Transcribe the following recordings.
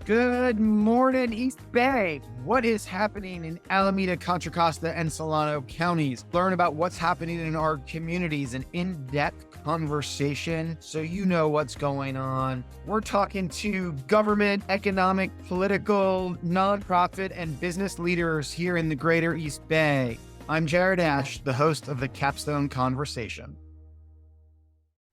Good morning, East Bay. What is happening in Alameda, Contra Costa, and Solano counties? Learn about what's happening in our communities, an in-depth conversation so you know what's going on. We're talking to government, economic, political, nonprofit, and business leaders here in the greater East Bay. I'm Jared Ash, the host of the Capstone Conversation.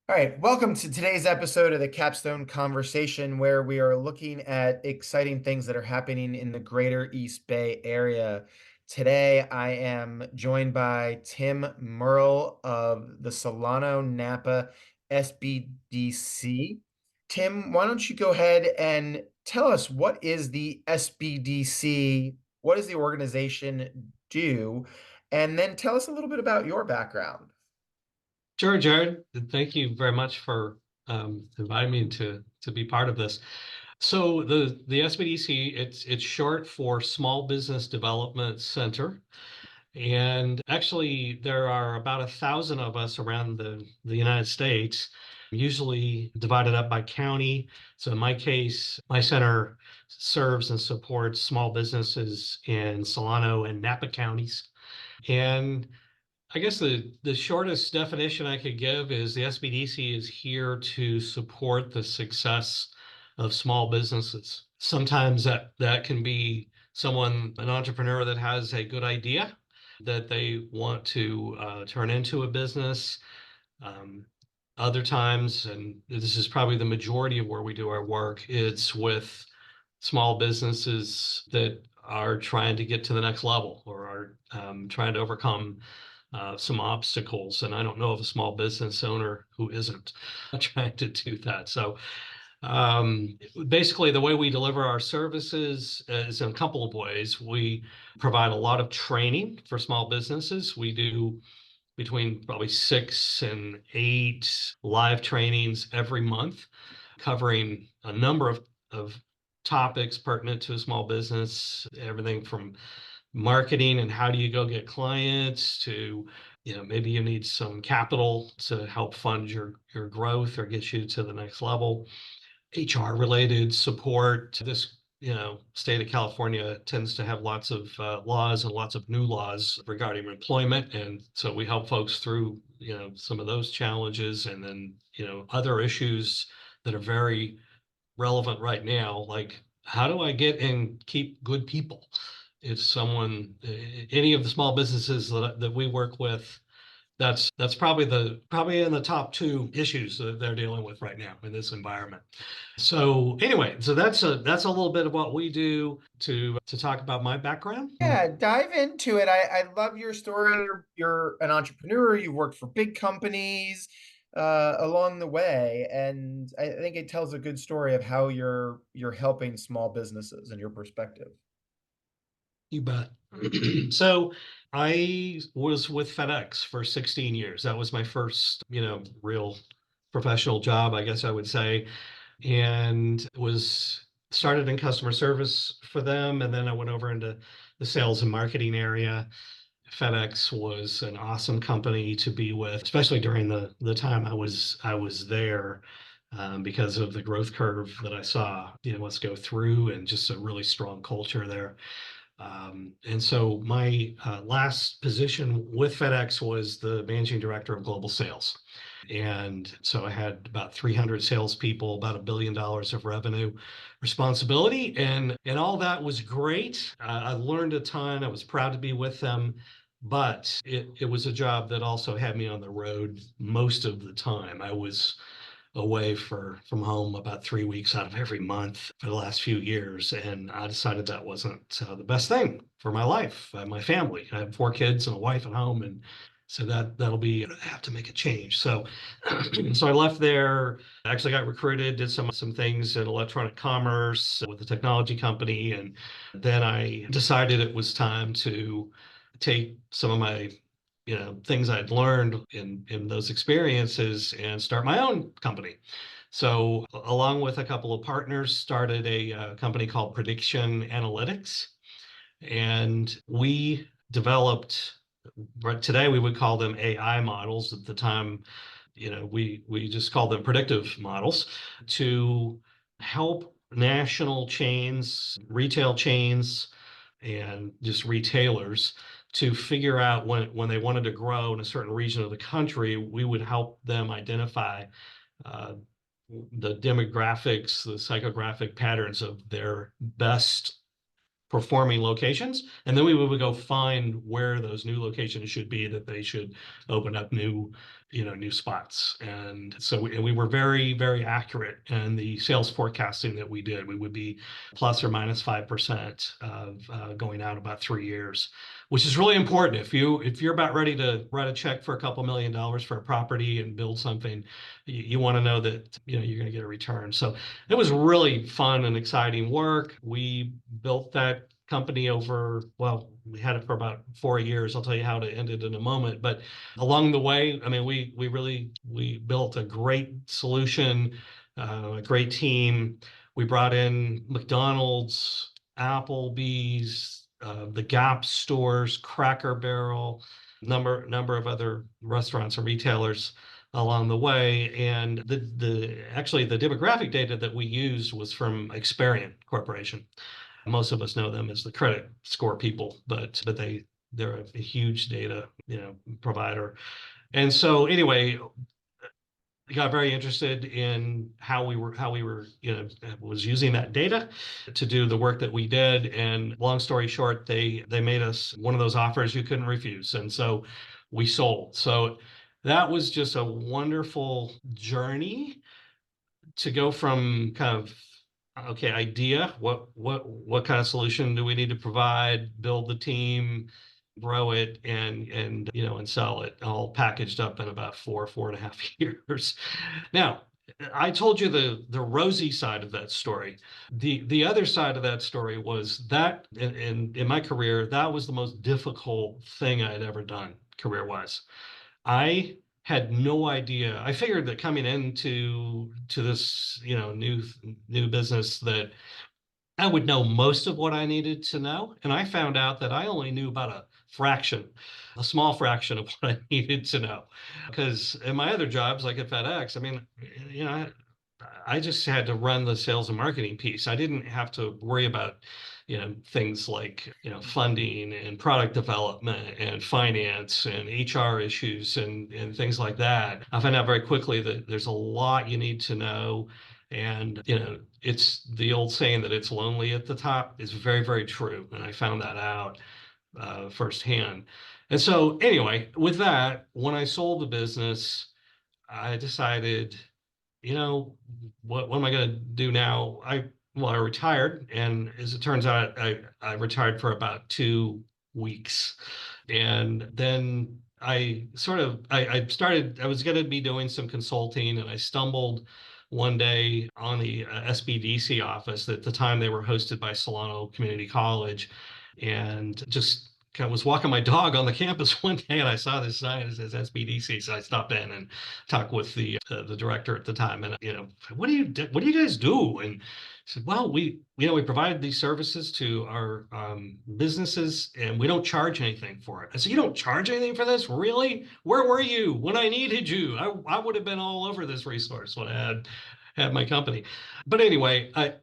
All right, welcome to today's episode of the Capstone Conversation, where we are looking at exciting things that are happening in the greater East Bay area. Today, I am joined by Tim Murrill of the Solano Napa SBDC. Tim, why don't you go ahead and tell us, what is the SBDC? What does the organization do? And then tell us a little bit about your background. Sure, Jared. Thank you very much for inviting me to be part of this. So the SBDC, it's short for Small Business Development Center. And actually, there are about 1,000 of us around the United States, usually divided up by county. So in my case, my center serves and supports small businesses in Solano and Napa counties. And I guess the shortest definition I could give is the SBDC is here to support the success of small businesses. Sometimes that can be an entrepreneur that has a good idea that they want to turn into a business. Um, Other times, and this is probably the majority of where we do our work, it's with small businesses that are trying to get to the next level or are trying to overcome some obstacles. And I don't know of a small business owner who isn't trying to do that. So basically, the way we deliver our services is in a couple of ways. We provide a lot of training for small businesses. We do between probably 6 and 8 live trainings every month, covering a number of topics pertinent to a small business, everything from marketing and how do you go get clients to, maybe you need some capital to help fund your growth or get you to the next level. HR related support. This, state of California tends to have lots of laws and lots of new laws regarding employment. And so we help folks through, some of those challenges, and then, other issues that are very relevant right now, like how do I get and keep good people? If any of the small businesses that we work with, that's probably in the top two issues that they're dealing with right now in this environment. So anyway, so that's a little bit of what we do to talk about my background. Yeah, dive into it. I love your story. You're an entrepreneur. You've worked for big companies along the way, and I think it tells a good story of how you're helping small businesses and your perspective. You bet. So I was with FedEx for 16 years. That was my first, real professional job, I guess I would say, and was started in customer service for them. And then I went over into the sales and marketing area. FedEx was an awesome company to be with, especially during the time I was there. Because of the growth curve that I saw, us go through, and just a really strong culture there. And so my last position with FedEx was the managing director of global sales. And so I had about 300 salespeople, about $1 billion of revenue responsibility. And all that was great. I learned a ton. I was proud to be with them. But it was a job that also had me on the road most of the time. I was away from home about 3 weeks out of every month for the last few years, and I decided that wasn't the best thing for my life, my family. I have 4 kids and a wife at home, and so I have to make a change. So, so I left there. I actually got recruited, did some things in electronic commerce with a technology company, and then I decided it was time to take some of my things I'd learned in those experiences and start my own company. So along with a couple of partners, started a company called Prediction Analytics, and we developed. But today we would call them AI models. At the time, we just called them predictive models to help national chains, retail chains, and just retailers to figure out when they wanted to grow in a certain region of the country, we would help them identify uh, the demographics, the psychographic patterns of their best performing locations, and then we would go find where those new locations should be, that they should open up new spots. And so we were very, very accurate in the sales forecasting that we did. We would be plus or minus 5% of going out about 3 years, which is really important. If you're about ready to write a check for a couple $1 million for a property and build something, you want to know that you're going to get a return. So it was really fun and exciting work. We built that company over, well, we had it for about 4 years. I'll tell you how it ended in a moment. But along the way, I mean, we built a great solution, a great team. We brought in McDonald's, Applebee's, the Gap stores, Cracker Barrel, number of other restaurants and retailers along the way. And the demographic data that we used was from Experian Corporation. Most of us know them as the credit score people, but they're a huge data provider. And so anyway, I got very interested in how we were was using that data to do the work that we did. And long story short, they made us one of those offers you couldn't refuse, and so we sold. So that was just a wonderful journey to go from kind of okay, idea, what kind of solution do we need to provide, build the team, grow it, and sell it, all packaged up in about 4.5 years. Now, I told you the rosy side of that story. The other side of that story was that in my career, that was the most difficult thing I had ever done career-wise. I had no idea. I figured that coming into this, new business, that I would know most of what I needed to know. And I found out that I only knew about a small fraction of what I needed to know. Because in my other jobs, like at FedEx, I mean, I just had to run the sales and marketing piece. I didn't have to worry about, things like, funding and product development and finance and HR issues and things like that. I found out very quickly that there's a lot you need to know. And, it's the old saying that it's lonely at the top is very, very true. And I found that out firsthand. And so anyway, with that, when I sold the business, I decided, what am I going to do now? I retired, and as it turns out, I retired for about 2 weeks, and then I was going to be doing some consulting, and I stumbled one day on the SBDC office. At the time, they were hosted by Solano Community College, and just I was walking my dog on the campus one day, and I saw this sign that says SBDC. So I stopped in and talked with the director at the time, and what do you guys do? And I said, well, we provide these services to our businesses, and we don't charge anything for it. I said, you don't charge anything for this, really? Where were you when I needed you? I would have been all over this resource when I had my company. But anyway, I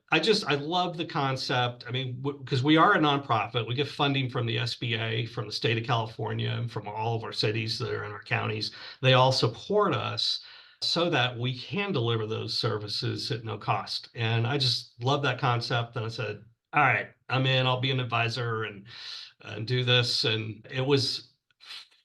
love the concept. I mean, because we are a nonprofit, we get funding from the SBA, from the state of California, and from all of our cities that are in our counties. They all support us so that we can deliver those services at no cost. And I just love that concept. And I said, all right, I'm in, I'll be an advisor and do this. And it was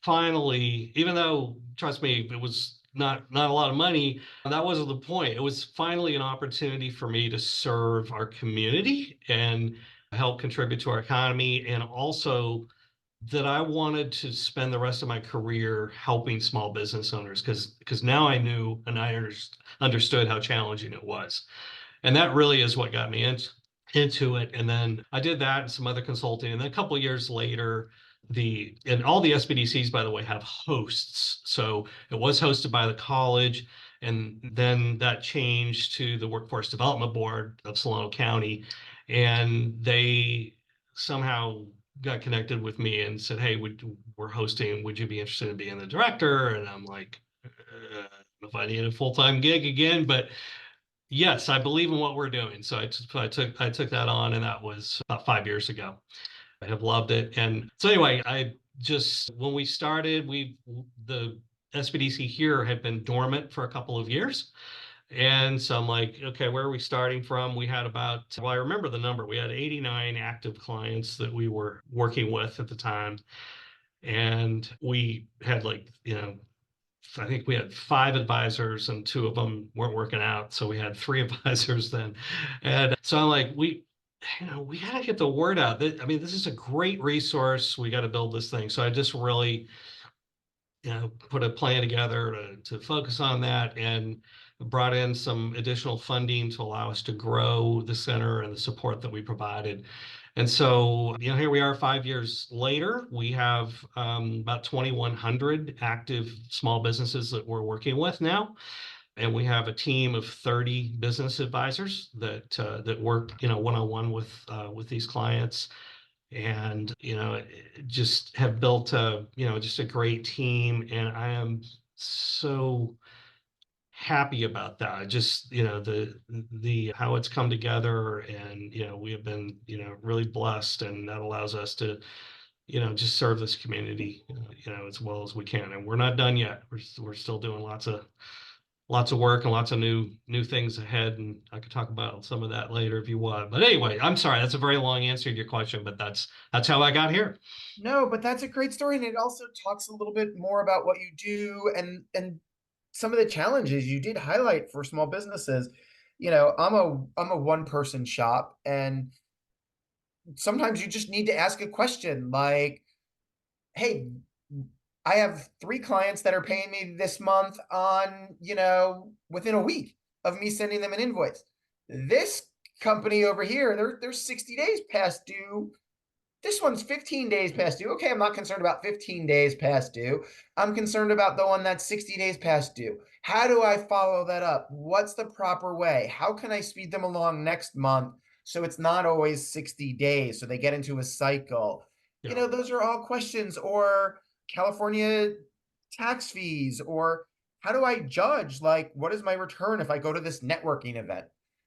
finally, even though, trust me, it was not a lot of money, that wasn't the point. It was finally an opportunity for me to serve our community and help contribute to our economy, and also that I wanted to spend the rest of my career helping small business owners, because now I knew and I understood how challenging it was. And that really is what got me into it. And then I did that and some other consulting. And then a couple of years later, and all the SBDCs, by the way, have hosts. So it was hosted by the college. And then that changed to the Workforce Development Board of Solano County. And they somehow got connected with me and said, hey, we're hosting, would you be interested in being the director? And I'm like, if I need a full-time gig again, but Yes, I believe in what we're doing. So I took that on, and that was about 5 years ago. I have loved it. And so anyway, I just when we started, the SBDC here had been dormant for a couple of years. And so I'm like, okay, where are we starting from? We had about, well, I remember the number. We had 89 active clients that we were working with at the time. And we had like, I think we had five advisors and two of them weren't working out. So we had three advisors then. And so I'm like, we got to get the word out. I mean, this is a great resource. We got to build this thing. So I just really, put a plan together to focus on that and brought in some additional funding to allow us to grow the center and the support that we provided. And so, here we are 5 years later. We have about 2,100 active small businesses that we're working with now. And we have a team of 30 business advisors that work, one-on-one with these clients, and just have built a just a great team, and I am so happy about that. Just the how it's come together, and we have been really blessed, and that allows us to just serve this community as well as we can. And we're not done yet. We're still doing lots of work and lots of new things ahead, and I could talk about some of that later if you want. But anyway, I'm sorry, that's a very long answer to your question, but that's how I got here. No, but that's a great story, and it also talks a little bit more about what you do and some of the challenges you did highlight for small businesses. I'm a one person shop, and sometimes you just need to ask a question like, "Hey, I have three clients that are paying me this month on, within a week of me sending them an invoice. This company over here, they're 60 days past due. This one's 15 days past due. Okay, I'm not concerned about 15 days past due. I'm concerned about the one that's 60 days past due. How do I follow that up? What's the proper way? How can I speed them along next month so it's not always 60 days so they get into a cycle? Yeah. Those are all questions. Or California tax fees, or how do I judge, like, what is my return if I go to this networking event?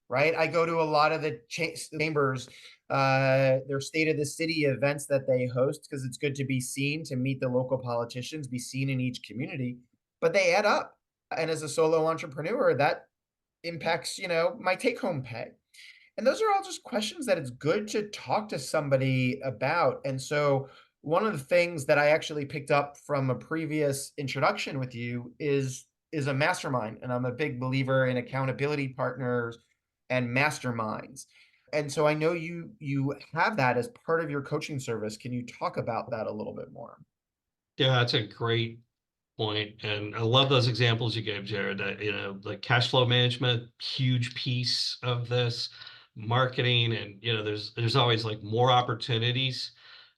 Right? I go to a lot of the chambers, their state of the city events that they host, because it's good to be seen, to meet the local politicians, be seen in each community, but they add up. And as a solo entrepreneur, that impacts, my take home pay. And those are all just questions that it's good to talk to somebody about. And so, one of the things that I actually picked up from a previous introduction with you is a mastermind, and I'm a big believer in accountability partners and masterminds. And so I know you have that as part of your coaching service. Can you talk about that a little bit more? Yeah, that's a great point. And I love those examples you gave, Jared. Like cash flow management, huge piece of this, marketing, and there's always like more opportunities.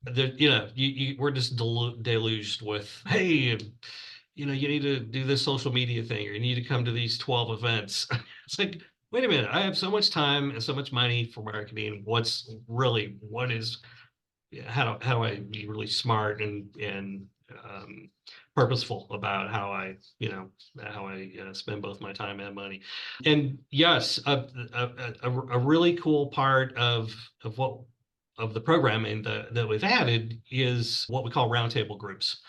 We're just deluged with, hey, you need to do this social media thing, or you need to come to these 12 events. It's like, wait a minute, I have so much time and so much money for marketing. What is, how do I be really smart and purposeful about how I spend both my time and money. And yes, a really cool part of what of the programming that we've added is what we call roundtable groups.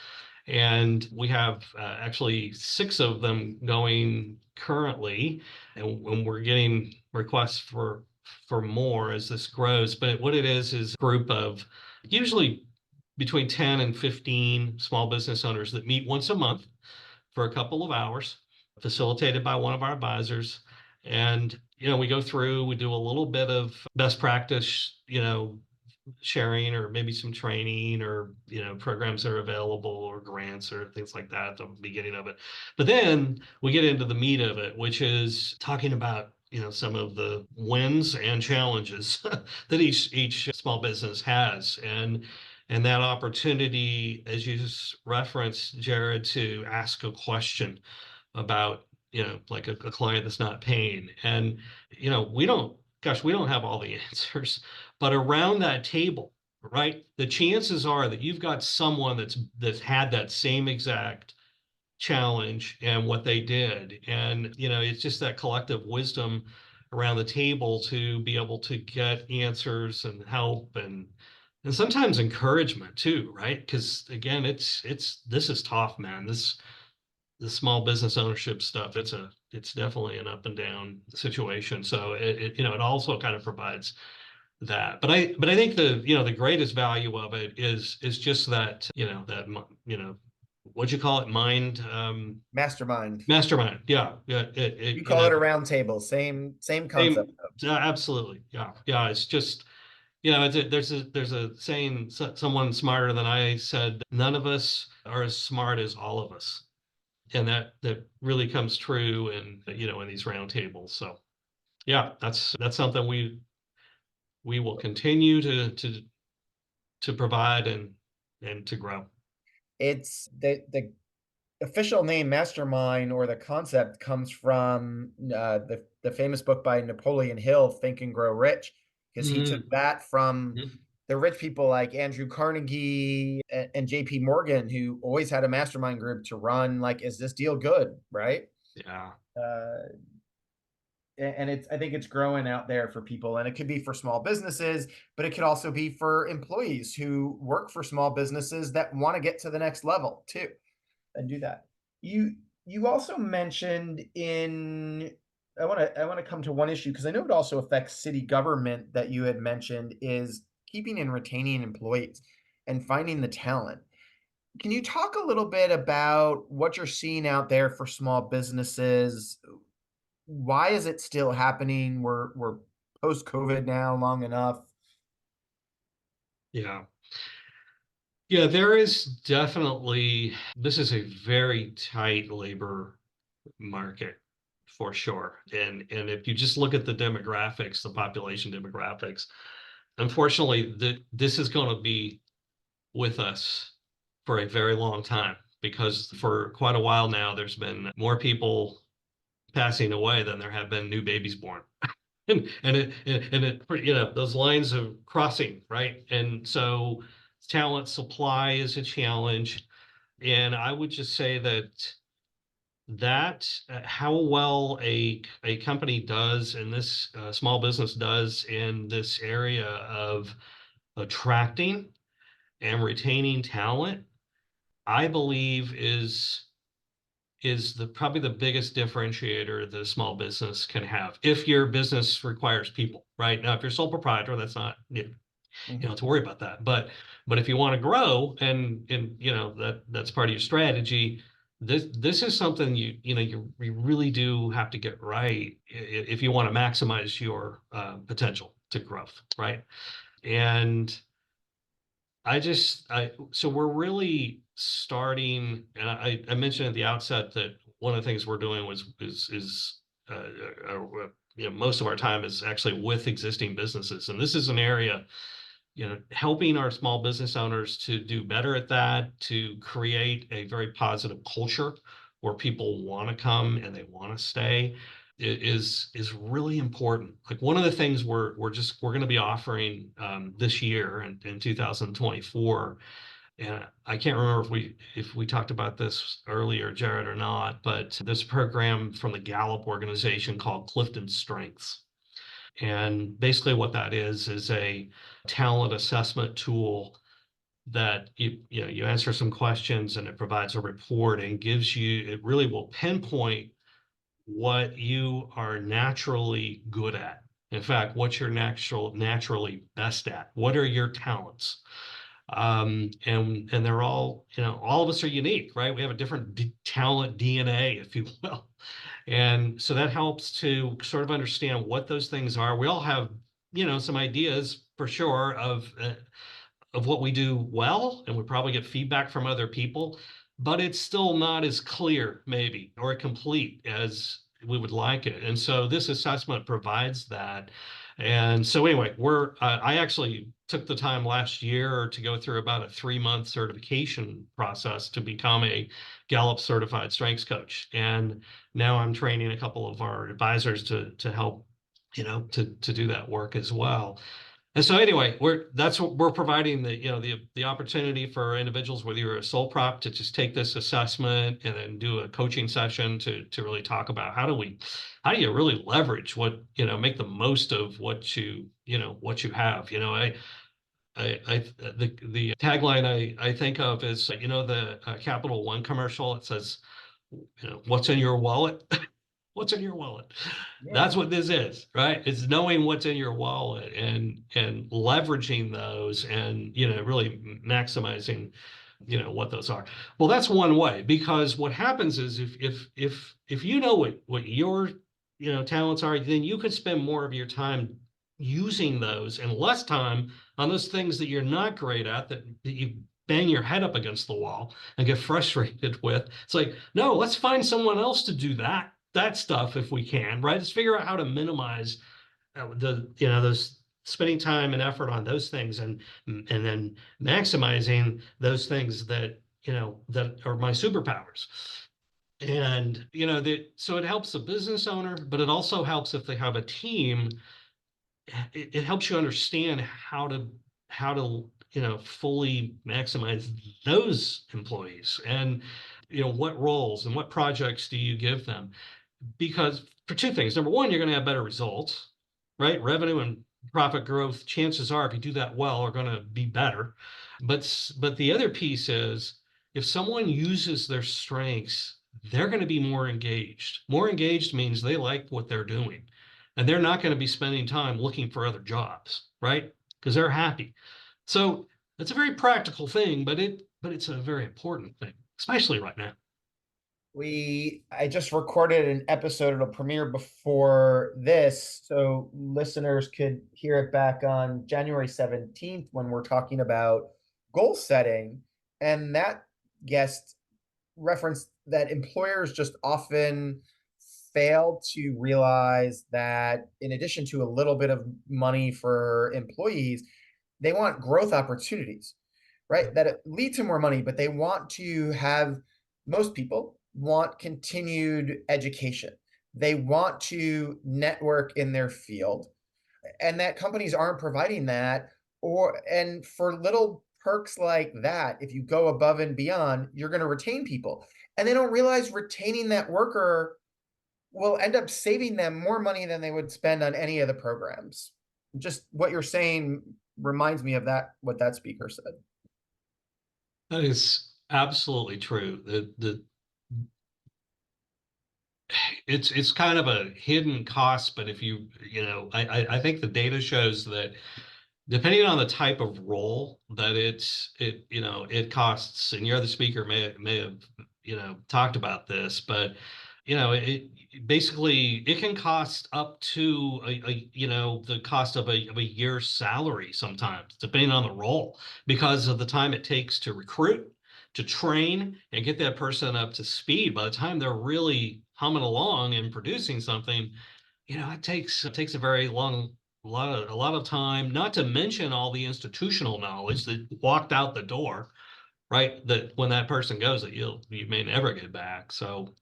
And we have actually six of them going currently, and when we're getting requests for more as this grows. But what it is a group of usually between 10 and 15 small business owners that meet once a month for a couple of hours, facilitated by one of our advisors. And we go through, we do a little bit of best practice, sharing, or maybe some training, or programs that are available, or grants or things like that at the beginning of it. But then we get into the meat of it, which is talking about some of the wins and challenges that each small business has, and that opportunity, as you just referenced, Jared, to ask a question about like a client that's not paying. And we don't have all the answers, but around that table, right, the chances are that you've got someone that's had that same exact challenge and what they did. And, it's just that collective wisdom around the table to be able to get answers and help and sometimes encouragement too, right? Because again, this is tough, man. The small business ownership stuff, it's definitely an up and down situation. So it also kind of provides that. But I think the greatest value of it is just that, what'd you call it? Mastermind. Mastermind. Yeah. Yeah. You call it a round table. Same concept. Yeah, absolutely. Yeah. Yeah. It's just, there's a saying, someone smarter than I said, none of us are as smart as all of us. And that really comes true in these roundtables. So yeah, that's something we will continue to provide and to grow. It's the official name mastermind, or the concept, comes from the famous book by Napoleon Hill, Think and Grow Rich, because he took that from the rich people like Andrew Carnegie and JP Morgan, who always had a mastermind group to run, like, is this deal good, right? Yeah. And I think it's growing out there for people, and it could be for small businesses, but it could also be for employees who work for small businesses that want to get to the next level too, and do that. You also mentioned in I want to come to one issue, because I know it also affects city government, that you had mentioned, is keeping and retaining employees and finding the talent. Can you talk a little bit about what you're seeing out there for small businesses? Why is it still happening? We're post COVID now long enough. Yeah. Yeah, there is definitely, this is a very tight labor market for sure. And if you just look at the demographics, the population demographics, unfortunately, this is going to be with us for a very long time, because for quite a while now, there's been more people passing away than there have been new babies born. And those lines of crossing, right? And so talent supply is a challenge. And I would just say that how well a company does, and this small business does in this area of attracting and retaining talent, I believe is the probably the biggest differentiator that a small business can have, if your business requires people. Right now, if you're sole proprietor, that's not, you don't have to worry about that. But if you want to grow, and that's part of your strategy, this is something you really do have to get right if you want to maximize your potential to growth, right? And so we're really starting, and I mentioned at the outset that one of the things we're doing is most of our time is actually with existing businesses, and this is an area, helping our small business owners to do better at that, to create a very positive culture where people want to come and they want to stay, is really important. Like, one of the things we're going to be offering this year in 2024, and I can't remember if we talked about this earlier, Jared, or not, but there's a program from the Gallup organization called Clifton Strengths. And basically what that is a talent assessment tool that you answer some questions, and it provides a report and it really will pinpoint what you are naturally good at. In fact, what you're naturally best at. What are your talents? And they're all of us are unique, right? We have a different talent DNA, if you will. And so that helps to sort of understand what those things are. We all have, some ideas for sure of what we do well, and we probably get feedback from other people, but it's still not as clear, maybe, or complete as we would like it. And so this assessment provides that. And so anyway, I actually took the time last year to go through about a 3-month certification process to become a Gallup certified strengths coach. And now I'm training a couple of our advisors to help, to do that work as well. And so anyway, that's what we're providing, the opportunity for individuals, whether you're a sole prop, to just take this assessment and then do a coaching session to really talk about how do you really leverage make the most of what you have. The tagline I think of is, the Capital One commercial. It says, what's in your wallet? What's in your wallet? Yeah. That's what this is, right? It's knowing what's in your wallet and leveraging those and, really maximizing, what those are. Well, that's one way, because what happens is if you know what your, talents are, then you could spend more of your time using those and less time on those things that you're not great at, that you bang your head up against the wall and get frustrated with. It's like, no, let's find someone else to do that stuff if we can, right? Let's figure out how to minimize those spending time and effort on those things, and then maximizing those things that are my superpowers. And so it helps the business owner, but it also helps if they have a team. It helps you understand how to fully maximize those employees, and what roles and what projects do you give them. Because for two things: number one, you're going to have better results, right? Revenue and profit growth, chances are, if you do that well, are going to be better. But the other piece is, if someone uses their strengths, they're going to be more engaged. More engaged means they like what they're doing, and they're not going to be spending time looking for other jobs, right? Because they're happy. So it's a very practical thing, but it's a very important thing, especially right now. I just recorded an episode. It'll premiere before this, so listeners could hear it back on January 17th when we're talking about goal setting. And that guest referenced that employers just often fail to realize that in addition to a little bit of money for employees, they want growth opportunities, right? That lead to more money, but they want to have, most people want continued education. They want to network in their field, and that companies aren't providing that. And for little perks like that, if you go above and beyond, you're going to retain people. And they don't realize retaining that worker will end up saving them more money than they would spend on any of the programs. Just what you're saying reminds me of that, what that speaker said. That is absolutely true. It's kind of a hidden cost, but if I think the data shows that depending on the type of role that it costs, and your other speaker may have talked about this, but it basically it can cost up to the cost of a year's salary sometimes, depending on the role, because of the time it takes to recruit, to train, and get that person up to speed. By the time they're really humming along and producing something, it takes a very a lot of time, not to mention all the institutional knowledge that walked out the door, right? That when that person goes, that you may never get back. So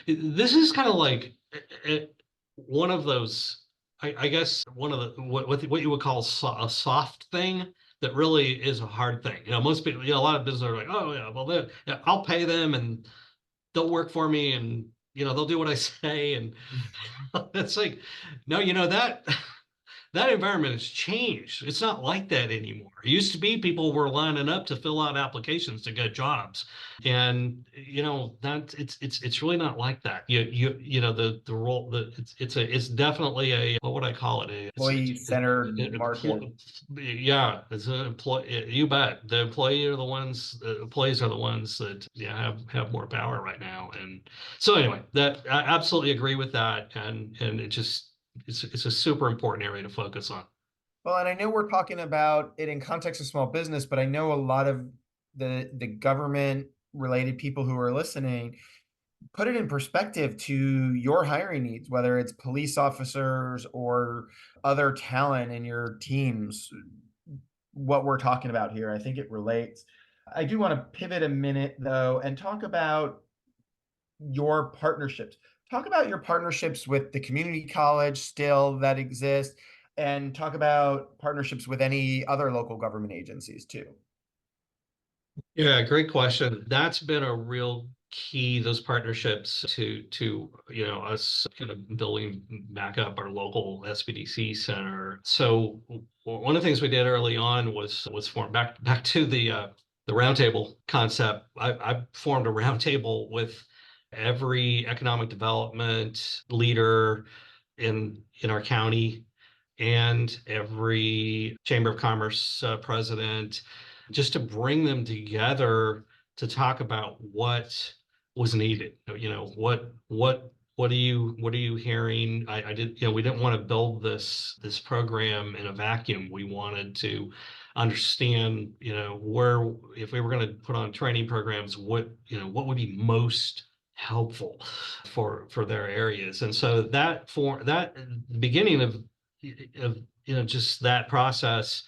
this is kind of like one of those, I guess, one of the what you would call a soft thing that really is a hard thing. Most people, a lot of businesses are like, oh yeah, well, yeah, I'll pay them and they'll work for me, and they'll do what I say, and it's like, no, that environment has changed. It's not like that anymore. It used to be people were lining up to fill out applications to get jobs, and that it's really not like that. The role, it's definitely a, what would I call it? Employee-centered market. Yeah, it's an employee. You bet. The employees are the ones that have more power right now. And so anyway, that I absolutely agree with that, and it's a super important area to focus on. Well, and I know we're talking about it in context of small business, but I know a lot of the government related people who are listening put it in perspective to your hiring needs, whether it's police officers or other talent in your teams. What we're talking about here, I think it relates. I do want to pivot a minute though and talk about your partnerships. Talk about your partnerships with the community college still that exist. and talk about partnerships with any other local government agencies too. Yeah, great question. That's been a real key, those partnerships to us kind of building back up our local SBDC center. So one of the things we did early on was form back to the roundtable concept. I formed a roundtable with every economic development leader in our county and every Chamber of Commerce president, just to bring them together to talk about what was needed. What are you hearing? I did, we didn't want to build this program in a vacuum. We wanted to understand, where, if we were going to put on training programs, what would be most helpful for their areas. And so the beginning of just that process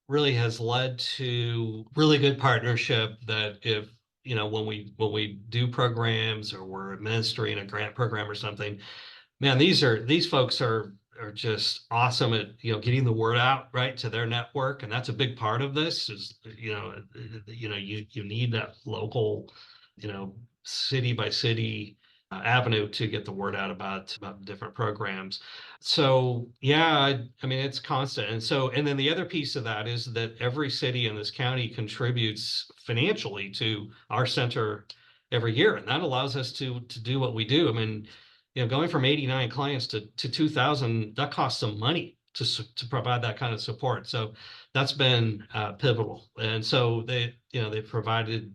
really has led to really good partnership, that if when we do programs or we're administering a grant program or something, man, these folks are just awesome at getting the word out right to their network. And that's a big part of this is you need that local, city by city avenue to get the word out about different programs. So yeah, I mean, it's constant. And then the other piece of that is that every city in this county contributes financially to our center every year, and that allows us to do what we do. I mean, going from 89 clients to 2,000, that costs some money to provide that kind of support. So that's been pivotal. And so they provided,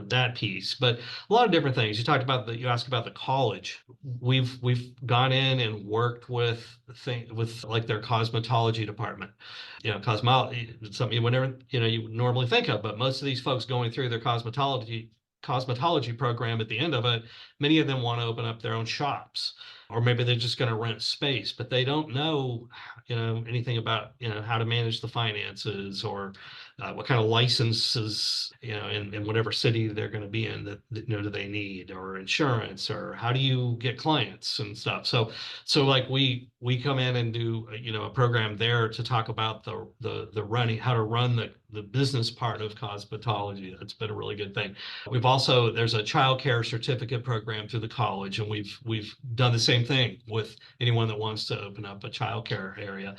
that piece, but a lot of different things. You asked about the college. We've gone in and worked with like their cosmetology department. Cosmetology, something you would never, you would normally think of, but most of these folks going through their cosmetology program, at the end of it, many of them want to open up their own shops, or maybe they're just going to rent space, but they don't know, anything about, how to manage the finances, or what kind of licenses, in whatever city they're going to be in, that do they need, or insurance, or how do you get clients and stuff. So like we come in and do a program there to talk about the running, how to run the business part of cosmetology. That's been a really good thing. There's a child care certificate program through the college, and we've done the same thing with anyone that wants to open up a child care area.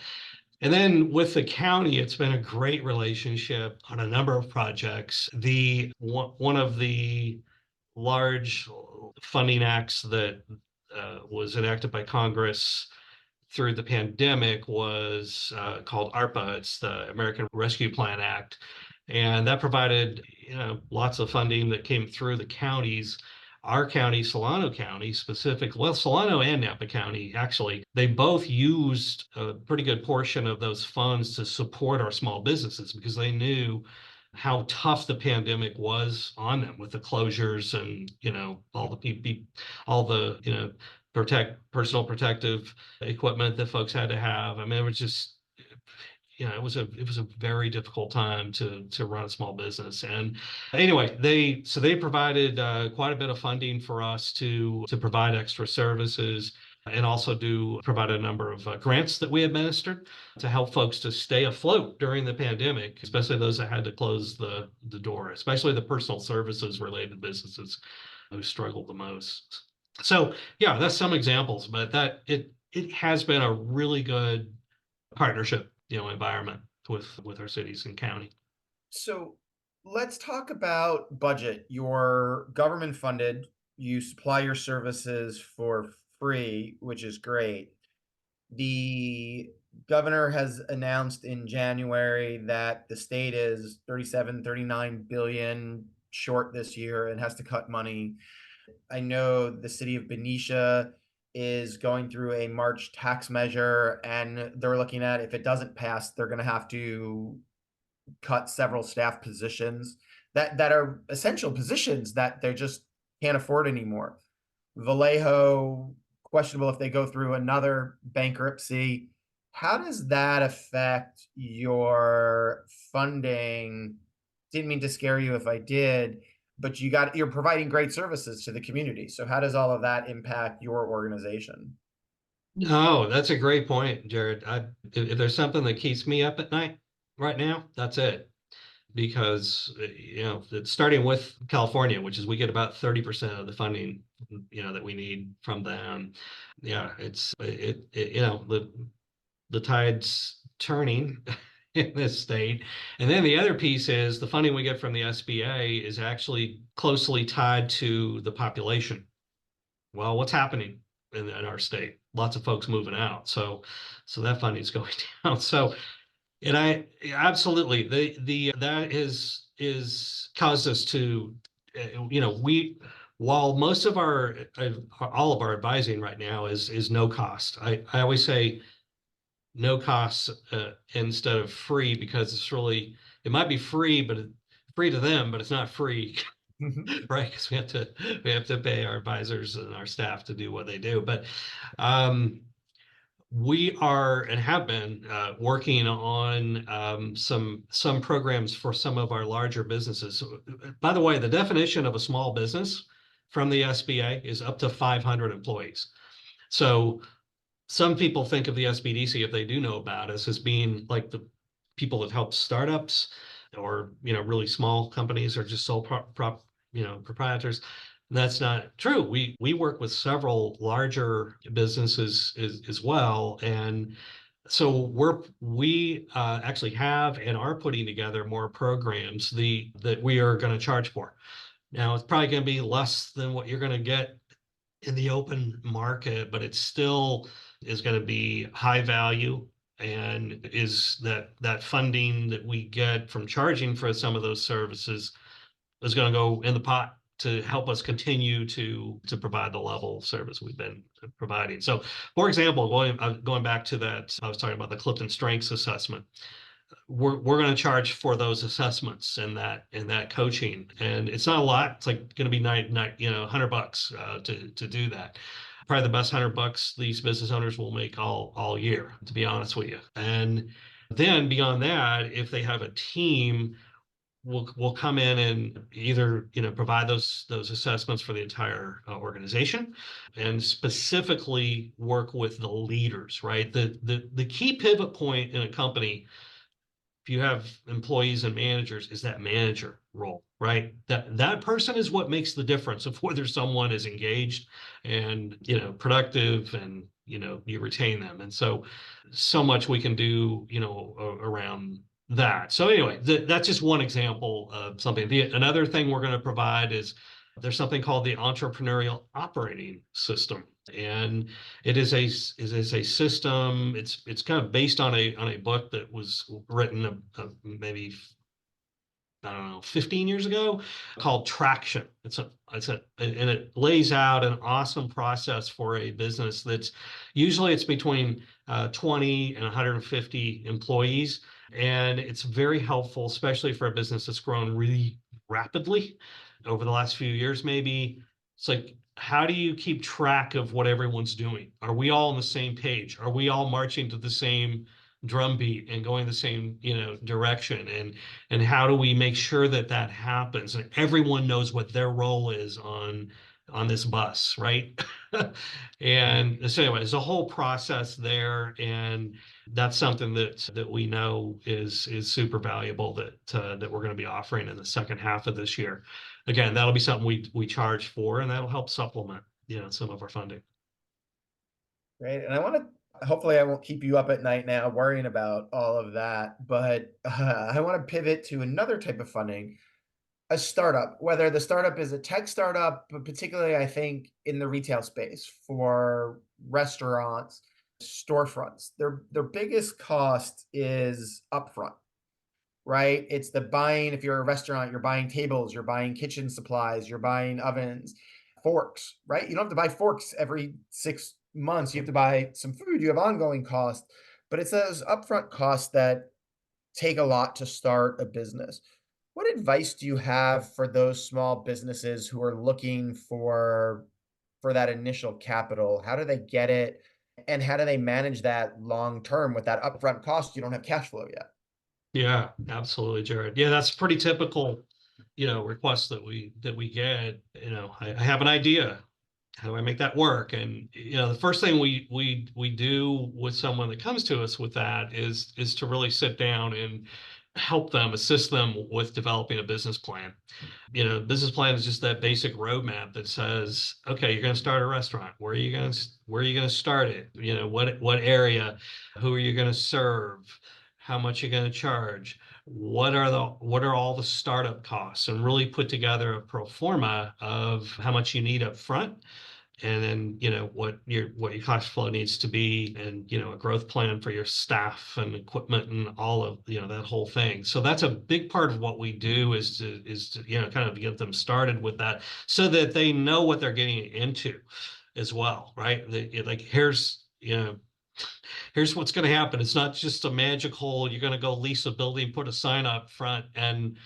And then with the county, it's been a great relationship on a number of projects. One of the large funding acts that was enacted by Congress through the pandemic was called ARPA. It's the American Rescue Plan Act. And that provided, lots of funding that came through the counties. Our county, Solano County specifically, well, Solano and Napa County, actually, they both used a pretty good portion of those funds to support our small businesses, because they knew how tough the pandemic was on them, with the closures and, all the PPE, all the, personal protective equipment that folks had to have. I mean, it was just, it was a very difficult time to run a small business. And anyway, they provided quite a bit of funding for us to provide extra services, and also provide a number of grants that we administered to help folks to stay afloat during the pandemic, especially those that had to close the door, especially the personal services related businesses who struggled the most. So yeah, that's some examples, but it has been a really good partnership, environment with our cities and county. So let's talk about budget. You're government funded, you supply your services for free, which is great. The governor has announced in January that the state is 37, 39 billion short this year and has to cut money. I know the city of Benicia is going through a March tax measure, and they're looking at, if it doesn't pass, they're going to have to cut several staff positions that are essential positions that they just can't afford anymore. Vallejo, questionable if they go through another bankruptcy. How does that affect your funding? Didn't mean to scare you if I did, but you're providing great services to the community. So how does all of that impact your organization? No, that's a great point, Jared. If there's something that keeps me up at night right now, that's it. Because it's starting with California, which is we get about 30% of the funding, that we need from them. Yeah, the tide's turning in this state. And then the other piece is the funding we get from the SBA is actually closely tied to the population. Well, what's happening in our state? Lots of folks moving out. So that funding's going down. So, and I absolutely the that is caused us to, we, while most of our all of our advising right now is no cost. I always say no cost instead of free, because it might be free, but free to them, but it's not free. Right, because we have to pay our advisors and our staff to do what they do. But we are and have been working on some programs for some of our larger businesses. By the way, the definition of a small business from the SBA is up to 500 employees. So some people think of the SBDC, if they do know about us, as being like the people that help startups or really small companies or just sole proprietors. That's not true. We work with several larger businesses as well, and so we actually have and are putting together more programs that we are going to charge for. Now it's probably going to be less than what you're going to get in the open market, but it still is going to be high value, and is that funding that we get from charging for some of those services is going to go in the pot to help us continue to provide the level of service we've been providing. So, for example, going back to that, I was talking about the Clifton Strengths Assessment. We're going to charge for those assessments and that coaching, and it's not a lot. It's like going to be $100 to do that. Probably the best $100 these business owners will make all year, to be honest with you. And then beyond that, if they have a team, we'll come in and either provide those assessments for the entire organization, and specifically work with the leaders. Right, the key pivot point in a company, if you have employees and managers, is that manager role, right? That person is what makes the difference of whether someone is engaged and productive, and you retain them. And so much we can do around that. So anyway, that's just one example of something. Another thing we're going to provide is there's something called the entrepreneurial operating system, and it is a system. It's kind of based on a book that was written maybe, I don't know, 15 years ago, called Traction. And it lays out an awesome process for a business that's usually it's between 20 and 150 employees. And it's very helpful, especially for a business that's grown really rapidly over the last few years, maybe. It's like, how do you keep track of what everyone's doing? Are we all on the same page? Are we all marching to the same drumbeat and going the same, direction? And how do we make sure that happens and everyone knows what their role is on this bus, right? And so anyway, there's a whole process there, and that's something that we know is super valuable, that we're going to be offering in the second half of this year. Again, that'll be something we charge for, and that'll help supplement some of our funding. Great. And hopefully I won't keep you up at night now worrying about all of that, but I want to pivot to another type of funding, a startup, whether the startup is a tech startup, but particularly I think in the retail space for restaurants, storefronts. Their biggest cost is upfront, right? It's the buying. If you're a restaurant, you're buying tables, you're buying kitchen supplies, you're buying ovens, forks, right? You don't have to buy forks every 6 months. You have to buy some food. You have ongoing costs, but it's those upfront costs that take a lot to start a business. What advice do you have for those small businesses who are looking for that initial capital? How do they get it? And how do they manage that long term with that upfront cost? You don't have cash flow yet. Yeah, absolutely, Jared. Yeah, that's pretty typical, request that we get. I have an idea. how do I make that work? And the first thing we do with someone that comes to us with that is to really sit down and help them, assist them with developing a business plan. Business plan is just that basic roadmap that says, okay, you're going to start a restaurant. Where are you going to start it? What area? Who are you going to serve? How much you're going to charge? What are all the startup costs? And really put together a pro forma of how much you need up front, and then what your cash flow needs to be, and a growth plan for your staff and equipment and all of that whole thing. So that's a big part of what we do, is to kind of get them started with that, so that they know what they're getting into as well, right? Like, here's what's going to happen. It's not just a magical, you're going to go lease a building, put a sign up front, and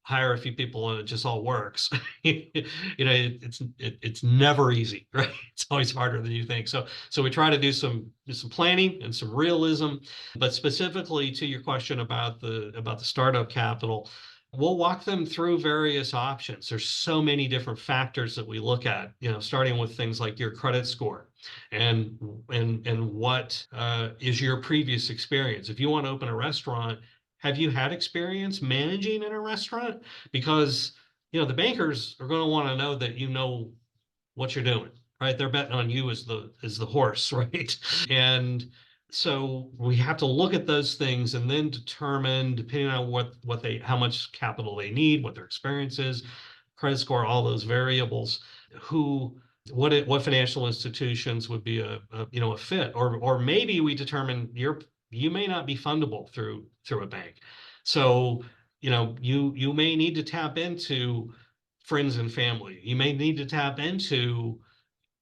hire a few people and it just all works. It's never easy, right? It's always harder than you think. So we try to do some planning and some realism. But specifically to your question about the startup capital, we'll walk them through various options. There's so many different factors that we look at, starting with things like your credit score, and what is your previous experience. If you want to open a restaurant, have you had experience managing in a restaurant? Because the bankers are going to want to know that you know what you're doing, right? They're betting on you as the horse, right? And so we have to look at those things and then determine, depending on how much capital they need, what their experience is, credit score, all those variables, what financial institutions would be a fit, or maybe we determine you may not be fundable through a bank. So, you may need to tap into friends and family. You may need to tap into,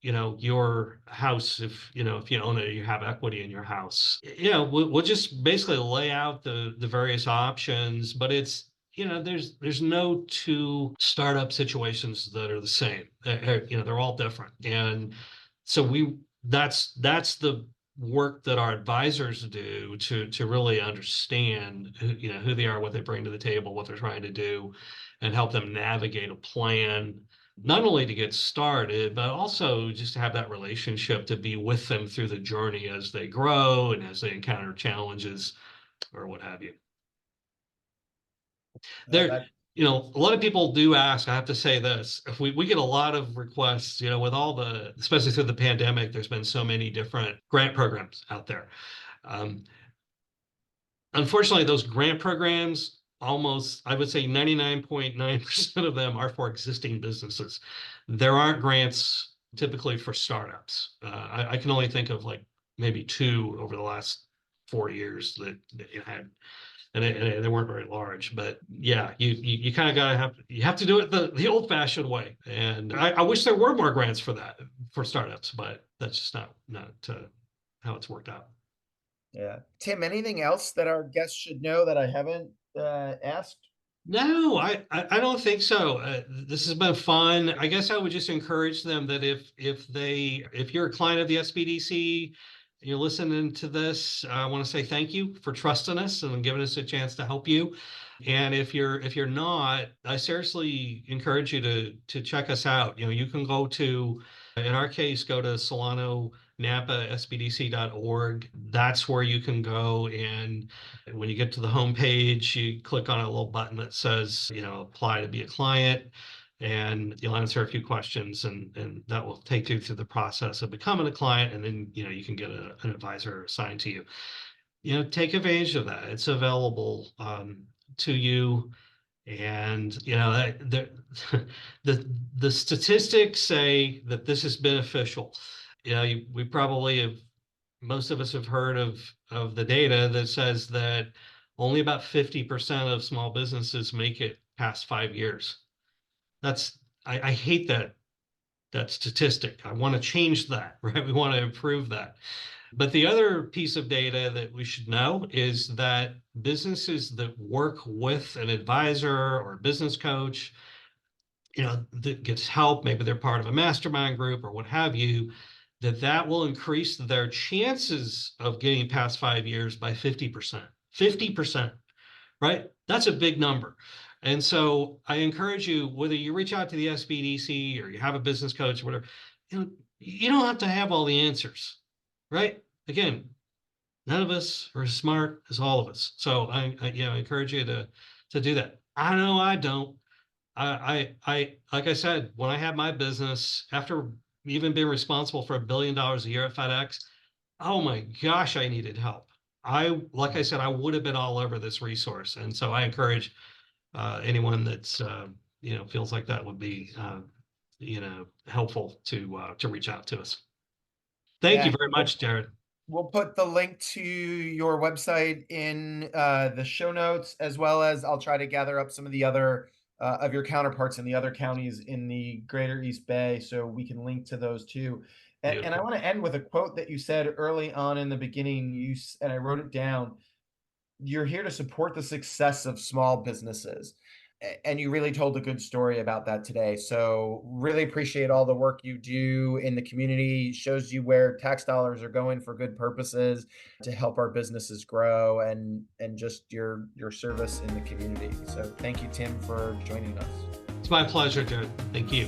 your house, if you own it, you have equity in your house. We'll just basically lay out the various options, but it's, there's no two startup situations that are the same. They're all different. And so that's the work that our advisors do to really understand who they are, what they bring to the table, what they're trying to do, and help them navigate a plan, not only to get started, but also just to have that relationship, to be with them through the journey as they grow and as they encounter challenges or what have you. There, a lot of people do ask, I have to say this, if we get a lot of requests, with especially through the pandemic, there's been so many different grant programs out there. Unfortunately, those grant programs, almost, I would say 99.9% of them are for existing businesses. There aren't grants typically for startups. I can only think of like maybe 2 over the last 4 years that you had. And they weren't very large, but yeah, you kind of you have to do it the old fashioned way. And I wish there were more grants for startups, but that's just not how it's worked out. Yeah. Tim, anything else that our guests should know that I haven't asked? No, I don't think so. This has been fun. I guess I would just encourage them that if you're a client of the SBDC, you're listening to this, I want to say thank you for trusting us and giving us a chance to help you. And if you're not, I seriously encourage you to check us out. You can go to, in our case, go to SolanoNapaSBDC.org. That's where you can go, and when you get to the homepage, you click on a little button that says, apply to be a client, and you'll answer a few questions, and that will take you through the process of becoming a client, and then you can get an advisor assigned to you. Take advantage of that. It's available to you. And the statistics say that this is beneficial. We probably have, most of us have heard of the data that says that only about 50% of small businesses make it past 5 years. I hate that statistic. I want to change that, right? We want to improve that. But the other piece of data that we should know is that businesses that work with an advisor or a business coach, that gets help, maybe they're part of a mastermind group or what have you, that will increase their chances of getting past 5 years by 50%. 50%, right? That's a big number. And so I encourage you, whether you reach out to the SBDC or you have a business coach or whatever, you don't have to have all the answers, right? Again, none of us are as smart as all of us. So I encourage you to do that. I know I don't. Like I said, when I had my business, after even being responsible for $1 billion a year at FedEx, oh my gosh, I needed help. Like I said, I would have been all over this resource. And so I encourage anyone that's, feels like that would be, helpful to reach out to us. Thank you Yeah. very much, Jared. We'll put the link to your website in the show notes, as well as I'll try to gather up some of the other of your counterparts in the other counties in the Greater East Bay, so we can link to those too. And I want to end with a quote that you said early on in the beginning. And I wrote it down. You're here to support the success of small businesses. And you really told a good story about that today. So really appreciate all the work you do in the community. Shows you where tax dollars are going for good purposes to help our businesses grow, and just your service in the community. So thank you, Tim, for joining us. It's my pleasure, Jared. Thank you.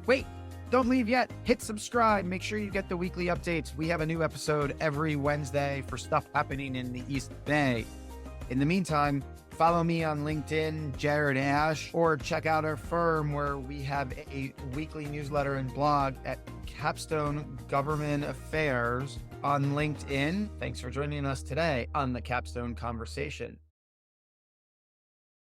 Wait, don't leave yet. Hit subscribe. Make sure you get the weekly updates. We have a new episode every Wednesday for stuff happening in the East Bay. In the meantime, follow me on LinkedIn, Jared Ash, or check out our firm where we have a weekly newsletter and blog at Capstone Government Affairs on LinkedIn. Thanks for joining us today on the Capstone Conversation.